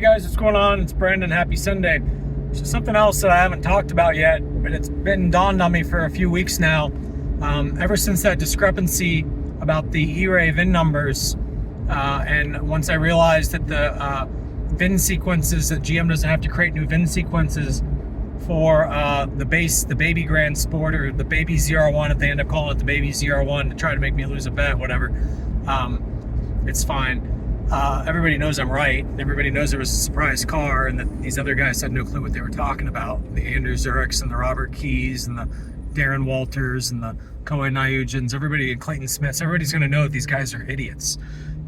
guys, what's going on? It's Brandon. Happy Sunday. So something else that I haven't talked about yet, but it's been dawned on me for a few weeks now. Ever since that discrepancy about the Eray VIN numbers, and once I realized that the VIN sequences, that GM doesn't have to create new VIN sequences for the baby Grand Sport, or the baby zr1, if they end up calling it the baby zr1 to try to make me lose a bet, whatever. It's fine. Everybody knows I'm right. Everybody knows there was a surprise car, and that these other guys had no clue what they were talking about. The Andrew Zurichs and the Robert Keys and the Darren Walters and the Kohei Nayujins, everybody, and Clayton Smiths, everybody's going to know that these guys are idiots.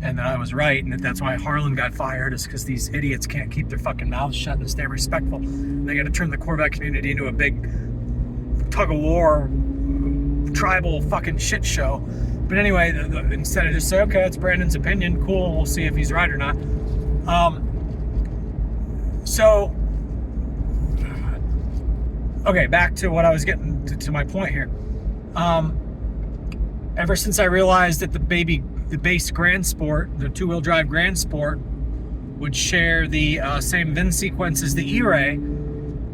And that I was right, and that's why Harlan got fired, is because these idiots can't keep their fucking mouths shut and stay respectful. They got to turn the Corvette community into a big tug-of-war, tribal fucking shit show. But anyway, instead of just say, okay, it's Brandon's opinion, cool, we'll see if he's right or not. Okay, back to what I was getting to my point here. Ever since I realized that the base Grand Sport, the two-wheel drive Grand Sport, would share the same VIN sequence as the Eray,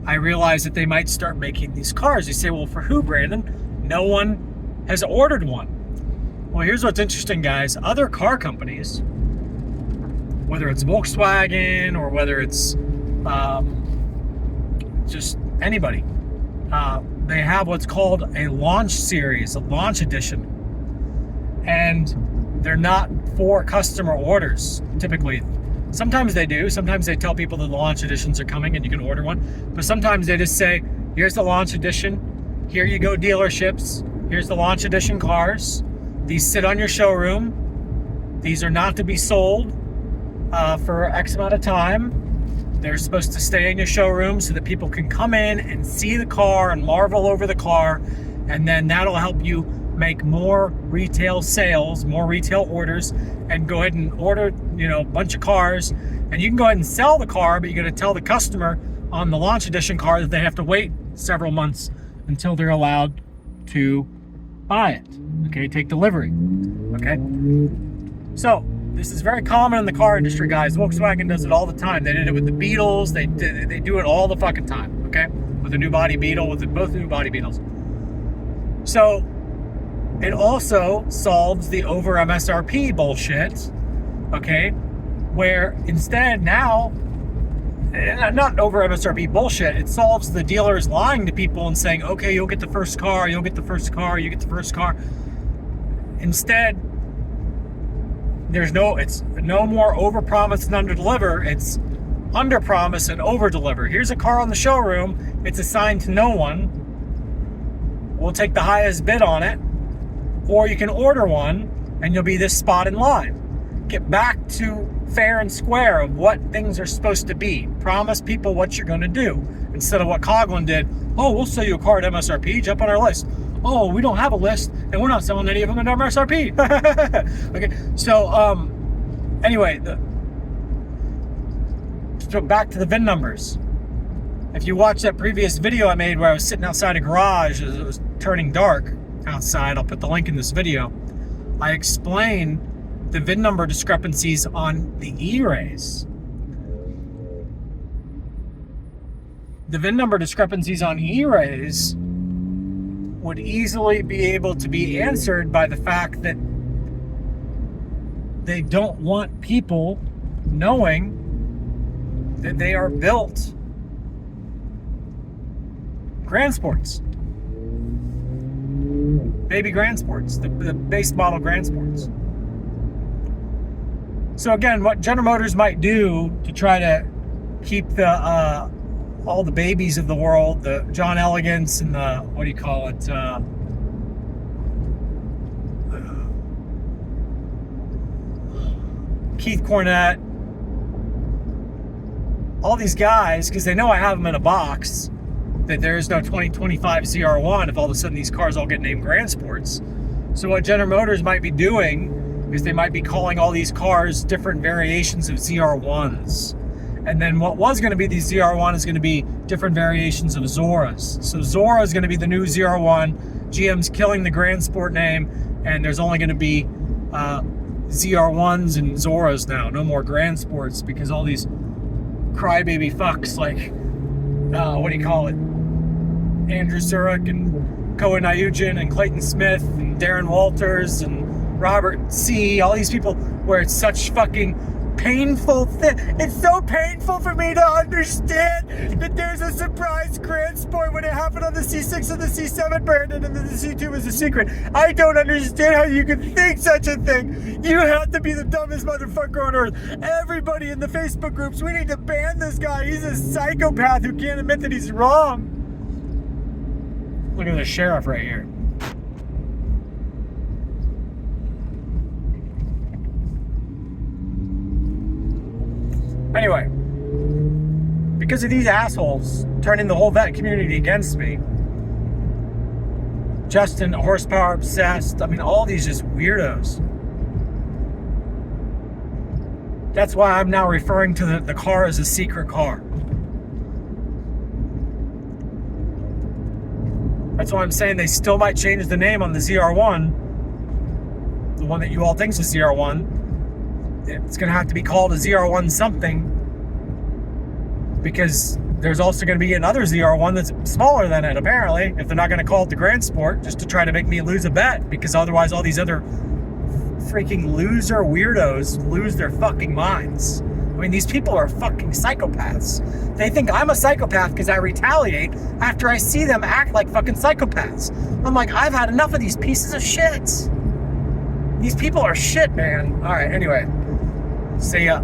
I realized that they might start making these cars. You say, well, for who, Brandon? No one has ordered one. Well, here's what's interesting, guys. Other car companies, whether it's Volkswagen or whether it's just anybody, they have what's called a launch series, a launch edition. And they're not for customer orders, typically. Sometimes they do. Sometimes they tell people that the launch editions are coming and you can order one. But sometimes they just say, here's the launch edition. Here you go, dealerships. Here's the launch edition cars. These sit on your showroom. These are not to be sold for X amount of time. They're supposed to stay in your showroom so that people can come in and see the car and marvel over the car. And then that'll help you make more retail sales, more retail orders, and go ahead and order, a bunch of cars. And you can go ahead and sell the car, but you're going to tell the customer on the launch edition car that they have to wait several months until they're allowed to buy it. Okay, take delivery. Okay, so this is very common in the car industry, guys. Volkswagen does it all the time. They did it with the Beetles. They do it all the fucking time. Okay, with the new body Beetle, with both the new body Beetles. So it also solves the over MSRP bullshit. Okay, where instead now, not over MSRP bullshit, it solves the dealers lying to people and saying, okay, you'll get the first car, you'll get the first car, you get the first car. Instead, it's no more over promise and under deliver. It's under promise and over deliver. Here's a car on the showroom. It's assigned to no one. We'll take the highest bid on it. Or you can order one and you'll be this spot in line. Get back to fair and square of what things are supposed to be. Promise people what you're going to do. Instead of what Coughlin did. Oh, we'll sell you a car at MSRP. Jump on our list. Oh, we don't have a list, and we're not selling any of them at MSRP. Okay, so anyway, so back to the VIN numbers. If you watch that previous video I made where I was sitting outside a garage as it was turning dark outside, I'll put the link in this video. I explain the VIN number discrepancies on the E-Rays. The VIN number discrepancies on E-Rays would easily be able to be answered by the fact that they don't want people knowing that they are built Grand Sports. Baby Grand Sports, the base model Grand Sports. So again, what General Motors might do to try to keep the all the babies of the world, the John Elegants and the, what do you call it, Keith Cornett, all these guys, because they know I have them in a box, that there is no 2025 ZR1 if all of a sudden these cars all get named Grand Sports. So what General Motors might be doing is they might be calling all these cars different variations of ZR1s. And then what was going to be the ZR1 is going to be different variations of Zoras. So Zora is going to be the new ZR1. GM's killing the Grand Sport name, and there's only going to be ZR1s and Zoras now. No more Grand Sports, because all these crybaby fucks like, what do you call it? Andrew Zurich and Koa Nugent and Clayton Smith and Darren Walters and Robert C. All these people where it's such fucking painful it's so painful for me to understand that there's a surprise grand sport when it happened on the C6 and the C7, Brandon, and then the C2 was a secret. I don't understand how you could think such a thing. You have to be the dumbest motherfucker on earth. Everybody in the Facebook groups, we need to ban this guy. He's a psychopath who can't admit that he's wrong. Look at the sheriff right here. Anyway, because of these assholes turning the whole vet community against me, Justin, horsepower obsessed, I mean, all these just weirdos. That's why I'm now referring to the car as a secret car. That's why I'm saying they still might change the name on the ZR1, the one that you all think is a ZR1. It's going to have to be called a ZR1 something, because there's also going to be another ZR1 that's smaller than it, apparently, if they're not going to call it the Grand Sport, just to try to make me lose a bet, because otherwise all these other freaking loser weirdos lose their fucking minds. I mean, these people are fucking psychopaths. They think I'm a psychopath because I retaliate after I see them act like fucking psychopaths. I'm like, I've had enough of these pieces of shit. These people are shit, man. All right, anyway. See ya.